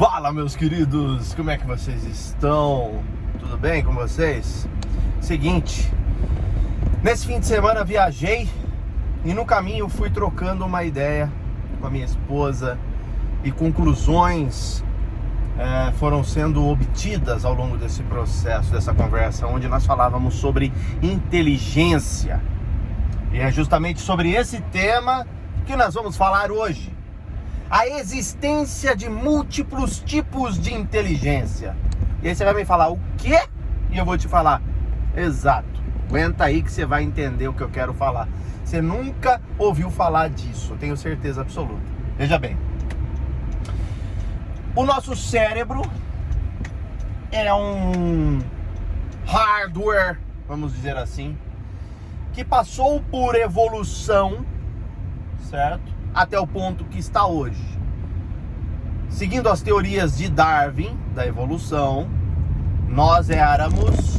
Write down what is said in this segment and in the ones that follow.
Fala, meus queridos, como é que vocês estão? Tudo bem com vocês? Seguinte, nesse fim de semana viajei e no caminho fui trocando uma ideia com a minha esposa e conclusões foram sendo obtidas ao longo desse processo, dessa conversa, onde nós falávamos sobre inteligência. E é justamente sobre esse tema que nós vamos falar hoje. A existência de múltiplos tipos de inteligência. E aí você vai me falar, o quê? E eu vou te falar, exato. Aguenta aí que você vai entender o que eu quero falar. Você nunca ouviu falar disso, tenho certeza absoluta. Veja bem. O nosso cérebro é um hardware, vamos dizer assim, que passou por evolução, certo? Até o ponto que está hoje. Seguindo as teorias de Darwin, da evolução, nós éramos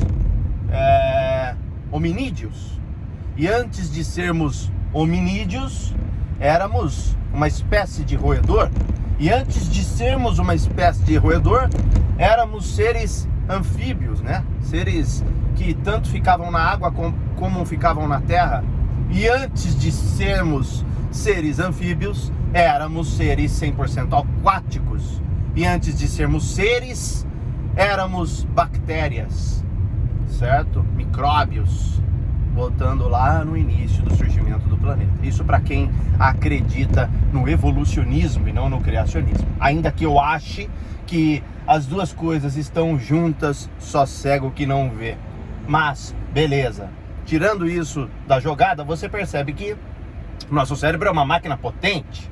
hominídeos. E antes de sermos hominídeos, éramos uma espécie de roedor. E antes de sermos uma espécie de roedor, éramos seres anfíbios, né? Seres que tanto ficavam na água como ficavam na terra. E antes de sermos seres anfíbios, éramos seres 100% aquáticos. E antes de sermos seres, éramos bactérias, certo? Micróbios, voltando lá no início do surgimento do planeta. Isso para quem acredita no evolucionismo e não no criacionismo. Ainda que eu ache que as duas coisas estão juntas, só cego que não vê. Mas, beleza. Tirando isso da jogada, você percebe que o nosso cérebro é uma máquina potente,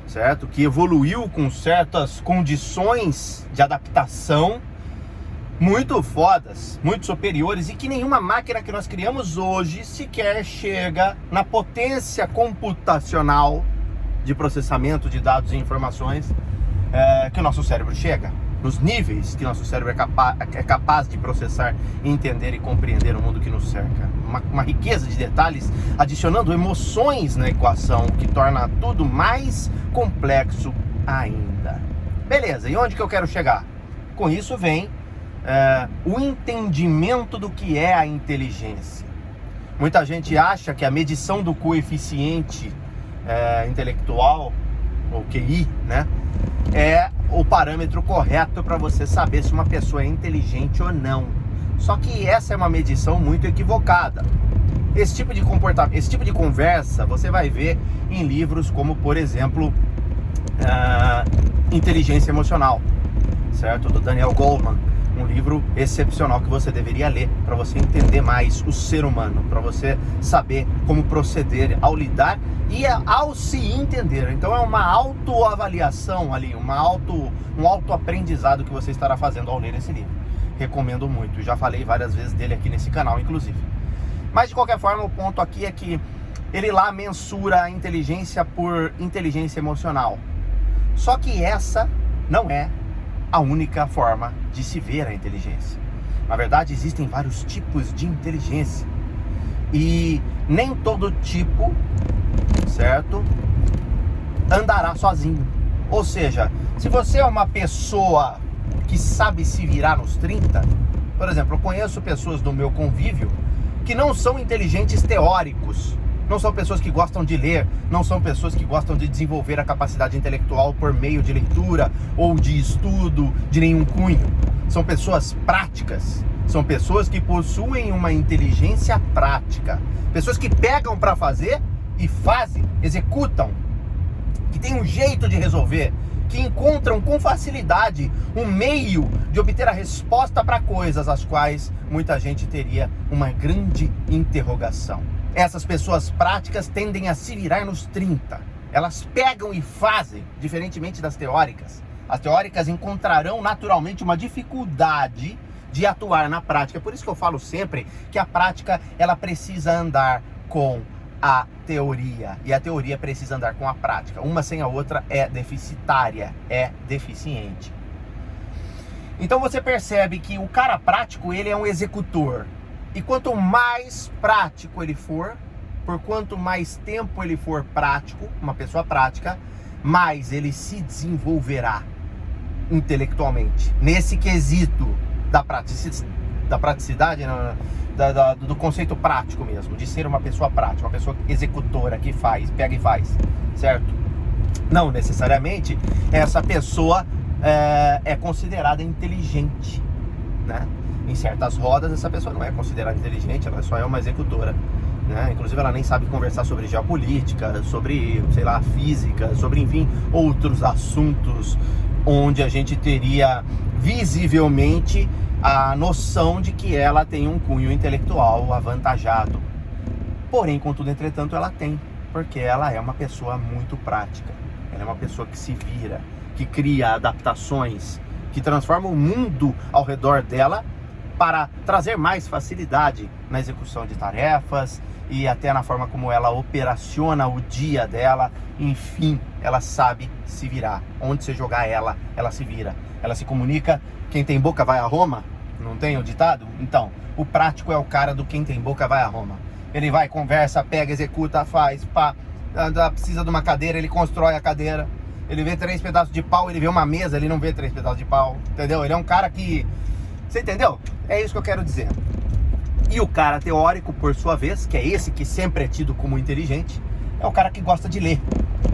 certo? Que evoluiu com certas condições de adaptação muito fodas, muito superiores, e que nenhuma máquina que nós criamos hoje sequer chega na potência computacional de processamento de dados e informações que o nosso cérebro chega. Nos níveis que nosso cérebro é capaz de processar, entender e compreender o mundo que nos cerca. Uma riqueza de detalhes, adicionando emoções na equação, que torna tudo mais complexo ainda. Beleza, e onde que eu quero chegar? Com isso vem o entendimento do que é a inteligência. Muita gente acha que a medição do coeficiente intelectual, ou QI, né, é o parâmetro correto para você saber se uma pessoa é inteligente ou não. Só que essa é uma medição muito equivocada. Esse tipo de comportamento, esse tipo de conversa você vai ver em livros como, por exemplo, Inteligência Emocional, certo? Do Daniel Goleman. Um livro excepcional que você deveria ler para você entender mais o ser humano, para você saber como proceder ao lidar e ao se entender. Então é uma autoavaliação ali, um autoaprendizado que você estará fazendo ao ler esse livro. Recomendo muito, já falei várias vezes dele aqui nesse canal, inclusive. Mas de qualquer forma, o ponto aqui é que ele lá mensura a inteligência por inteligência emocional. Só que essa não é a única forma de se ver a inteligência. Na verdade, existem vários tipos de inteligência. E nem todo tipo, certo, andará sozinho. Ou seja, se você é uma pessoa que sabe se virar nos 30, por exemplo, eu conheço pessoas do meu convívio que não são inteligentes teóricos, não são pessoas que gostam de ler, não são pessoas que gostam de desenvolver a capacidade intelectual por meio de leitura ou de estudo de nenhum cunho. São pessoas práticas, são pessoas que possuem uma inteligência prática, pessoas que pegam para fazer e fazem, executam, que têm um jeito de resolver, que encontram com facilidade um meio de obter a resposta para coisas às quais muita gente teria uma grande interrogação. Essas pessoas práticas tendem a se virar nos 30. Elas pegam e fazem, diferentemente das teóricas. As teóricas encontrarão naturalmente uma dificuldade de atuar na prática. Por isso que eu falo sempre que a prática ela precisa andar com a teoria. E a teoria precisa andar com a prática. Uma sem a outra é deficitária, é deficiente. Então você percebe que o cara prático, ele é um executor. E quanto mais prático ele for, por quanto mais tempo ele for prático, uma pessoa prática, mais ele se desenvolverá. intelectualmente. Nesse quesito da praticidade, do conceito prático mesmo, de ser uma pessoa prática, uma pessoa executora, que faz, pega e faz, certo? Não necessariamente essa pessoa é considerada inteligente, né? Em certas rodas essa pessoa não é considerada inteligente, ela só é uma executora, né? Inclusive ela nem sabe conversar sobre geopolítica, sobre, sei lá, física, sobre, enfim, outros assuntos onde a gente teria visivelmente a noção de que ela tem um cunho intelectual avantajado. Porém, contudo, entretanto, ela tem, porque ela é uma pessoa muito prática. Ela é uma pessoa que se vira, que cria adaptações, que transforma o mundo ao redor dela para trazer mais facilidade na execução de tarefas e até na forma como ela operaciona o dia dela. Enfim, ela sabe se virar. Onde você jogar ela se vira. Ela se comunica. Quem tem boca vai a Roma. Não tem o ditado? Então, o prático é o cara do quem tem boca vai a Roma. Ele vai, conversa, pega, executa, faz, pá. Precisa de uma cadeira, ele constrói a cadeira. Ele vê 3 pedaços de pau, ele vê uma mesa, ele não vê 3 pedaços de pau. Entendeu? Ele é um cara que... Você entendeu? É isso que eu quero dizer. E o cara teórico, por sua vez, que é esse que sempre é tido como inteligente, é o cara que gosta de ler.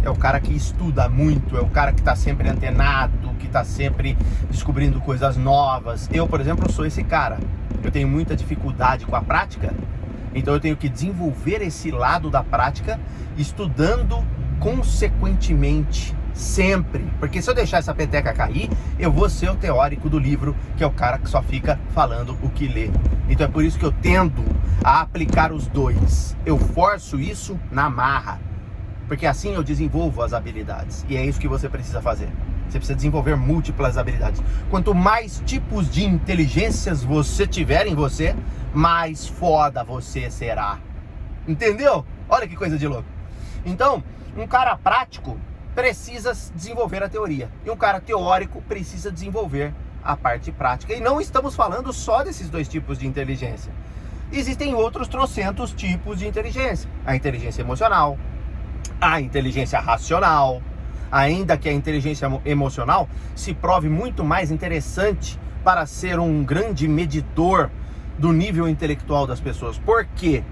É o cara que estuda muito, é o cara que está sempre antenado, que está sempre descobrindo coisas novas. Eu, por exemplo, sou esse cara. Eu tenho muita dificuldade com a prática, então eu tenho que desenvolver esse lado da prática, estudando consequentemente, sempre. Porque se eu deixar essa peteca cair, eu vou ser o teórico do livro, que é o cara que só fica falando o que lê. Então é por isso que eu tendo a aplicar os dois. Eu forço isso na marra, porque assim eu desenvolvo as habilidades. E é isso que você precisa fazer. Você precisa desenvolver múltiplas habilidades. Quanto mais tipos de inteligências você tiver em você, mais foda você será. Entendeu? Olha que coisa de louco. Então, um cara prático precisa desenvolver a teoria. E um cara teórico precisa desenvolver a parte prática. E não estamos falando só desses dois tipos de inteligência. Existem outros trocentos tipos de inteligência. A inteligência emocional, a inteligência racional, ainda que a inteligência emocional se prove muito mais interessante para ser um grande medidor do nível intelectual das pessoas. Por quê?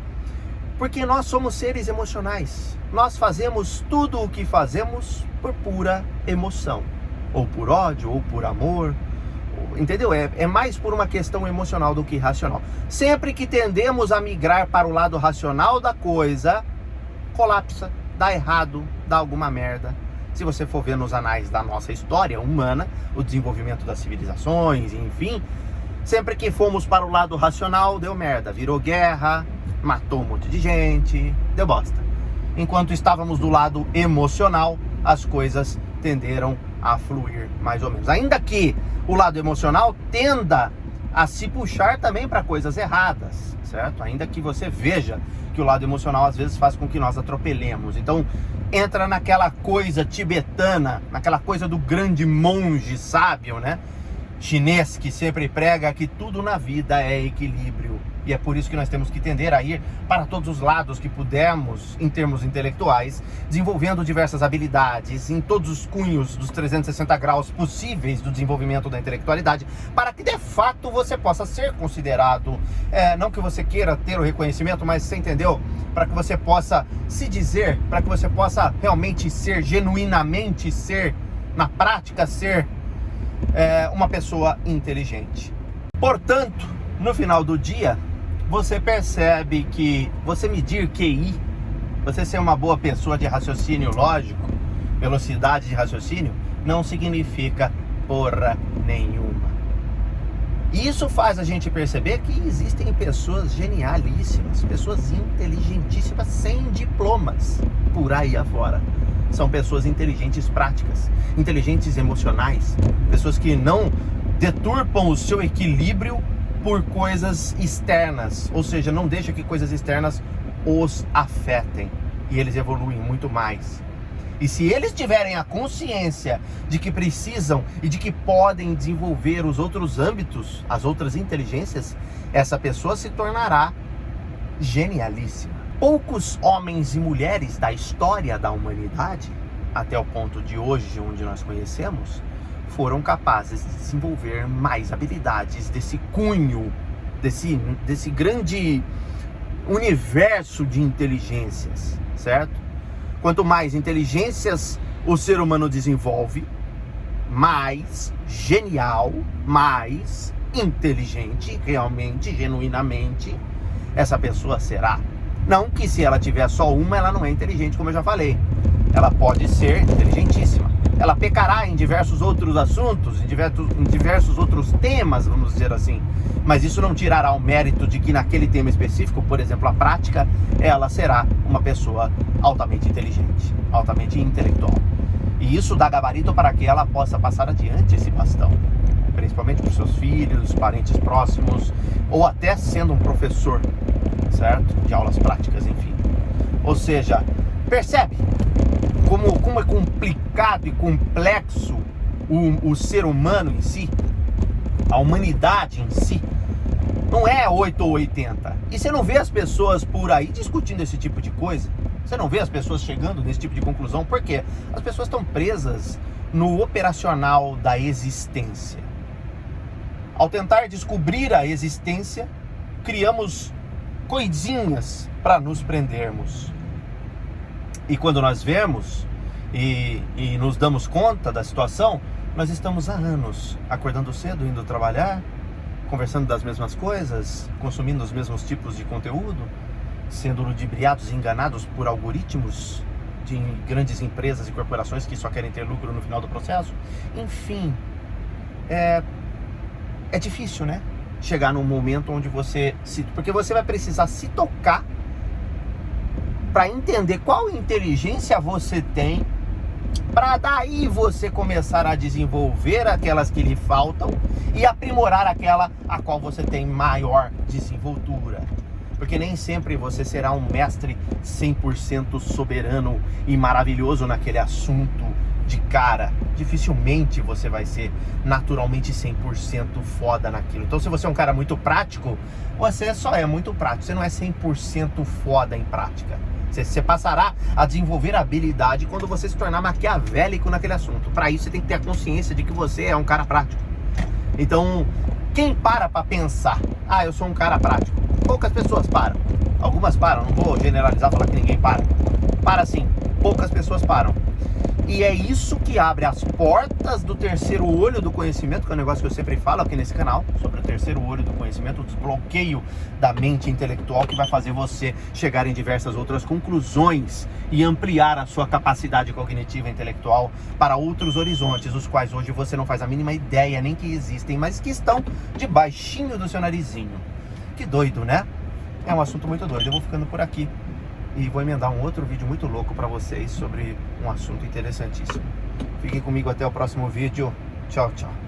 Porque nós somos seres emocionais. Nós fazemos tudo o que fazemos por pura emoção. Ou por ódio, ou por amor. Entendeu? É mais por uma questão emocional do que racional. Sempre que tendemos a migrar para o lado racional da coisa, colapsa, dá errado, dá alguma merda. Se você for ver nos anais da nossa história humana, o desenvolvimento das civilizações, enfim, sempre que fomos para o lado racional, deu merda. Virou guerra, matou um monte de gente, deu bosta. Enquanto estávamos do lado emocional, as coisas tenderam a fluir mais ou menos. Ainda que o lado emocional tenda a se puxar também para coisas erradas, certo? Ainda que você veja que o lado emocional às vezes faz com que nós atropelemos. Então entra naquela coisa tibetana, naquela coisa do grande monge sábio, né? Chinês, que sempre prega que tudo na vida é equilíbrio. E é por isso que nós temos que tender a ir para todos os lados que pudermos, em termos intelectuais, desenvolvendo diversas habilidades em todos os cunhos dos 360 graus possíveis do desenvolvimento da intelectualidade, para que de fato você possa ser considerado, não que você queira ter o reconhecimento, mas você entendeu? Para que você possa se dizer, para que você possa realmente ser, genuinamente ser, na prática ser uma pessoa inteligente. Portanto, no final do dia, você percebe que você medir QI, você ser uma boa pessoa de raciocínio lógico, velocidade de raciocínio, não significa porra nenhuma. E isso faz a gente perceber que existem pessoas genialíssimas, pessoas inteligentíssimas sem diplomas por aí afora. São pessoas inteligentes práticas, inteligentes emocionais, pessoas que não deturpam o seu equilíbrio por coisas externas, ou seja, não deixa que coisas externas os afetem, e eles evoluem muito mais. E se eles tiverem a consciência de que precisam e de que podem desenvolver os outros âmbitos, as outras inteligências, essa pessoa se tornará genialíssima. Poucos homens e mulheres da história da humanidade, até o ponto de hoje onde nós conhecemos, foram capazes de desenvolver mais habilidades desse cunho, desse grande universo de inteligências, certo? Quanto mais inteligências o ser humano desenvolve, mais genial, mais inteligente, realmente, genuinamente, essa pessoa será. Não que se ela tiver só uma, ela não é inteligente, como eu já falei. Ela pode ser inteligentíssima. Ela pecará em diversos outros assuntos, em diversos outros temas, vamos dizer assim. Mas isso não tirará o mérito de que naquele tema específico, por exemplo, a prática, ela será uma pessoa altamente inteligente, altamente intelectual. E isso dá gabarito para que ela possa passar adiante esse bastão, principalmente para os seus filhos, parentes próximos, ou até sendo um professor, certo? De aulas práticas, enfim. Ou seja, percebe como é complicado e complexo o ser humano em si, a humanidade em si. Não é 8 ou 80. E você não vê as pessoas por aí discutindo esse tipo de coisa. Você não vê as pessoas chegando nesse tipo de conclusão. Por quê? As pessoas estão presas no operacional da existência. Ao tentar descobrir a existência, criamos coisinhas para nos prendermos. E quando nós vemos e nos damos conta da situação, nós estamos há anos acordando cedo, indo trabalhar, conversando das mesmas coisas, consumindo os mesmos tipos de conteúdo, sendo ludibriados e enganados por algoritmos de grandes empresas e corporações que só querem ter lucro no final do processo. Enfim, é difícil, né? Chegar num momento onde porque você vai precisar se tocar para entender qual inteligência você tem, para daí você começar a desenvolver aquelas que lhe faltam e aprimorar aquela a qual você tem maior desenvoltura. Porque nem sempre você será um mestre 100% soberano e maravilhoso naquele assunto de cara. Dificilmente você vai ser naturalmente 100% foda naquilo. Então, se você é um cara muito prático, você só é muito prático, você não é 100% foda em prática. Você passará a desenvolver habilidade quando você se tornar maquiavélico naquele assunto. Para isso, você tem que ter a consciência de que você é um cara prático. Então, quem para pensar, eu sou um cara prático? Poucas pessoas param. Algumas param, não vou generalizar, falar que ninguém para. Para sim, poucas pessoas param. E é isso que abre as portas do terceiro olho do conhecimento, que é um negócio que eu sempre falo aqui nesse canal, sobre o terceiro olho do conhecimento, o desbloqueio da mente intelectual, que vai fazer você chegar em diversas outras conclusões e ampliar a sua capacidade cognitiva e intelectual para outros horizontes, os quais hoje você não faz a mínima ideia nem que existem, mas que estão debaixinho do seu narizinho. Que doido, né? É um assunto muito doido. Eu vou ficando por aqui e vou emendar um outro vídeo muito louco para vocês sobre um assunto interessantíssimo. Fiquem comigo até o próximo vídeo. Tchau, tchau.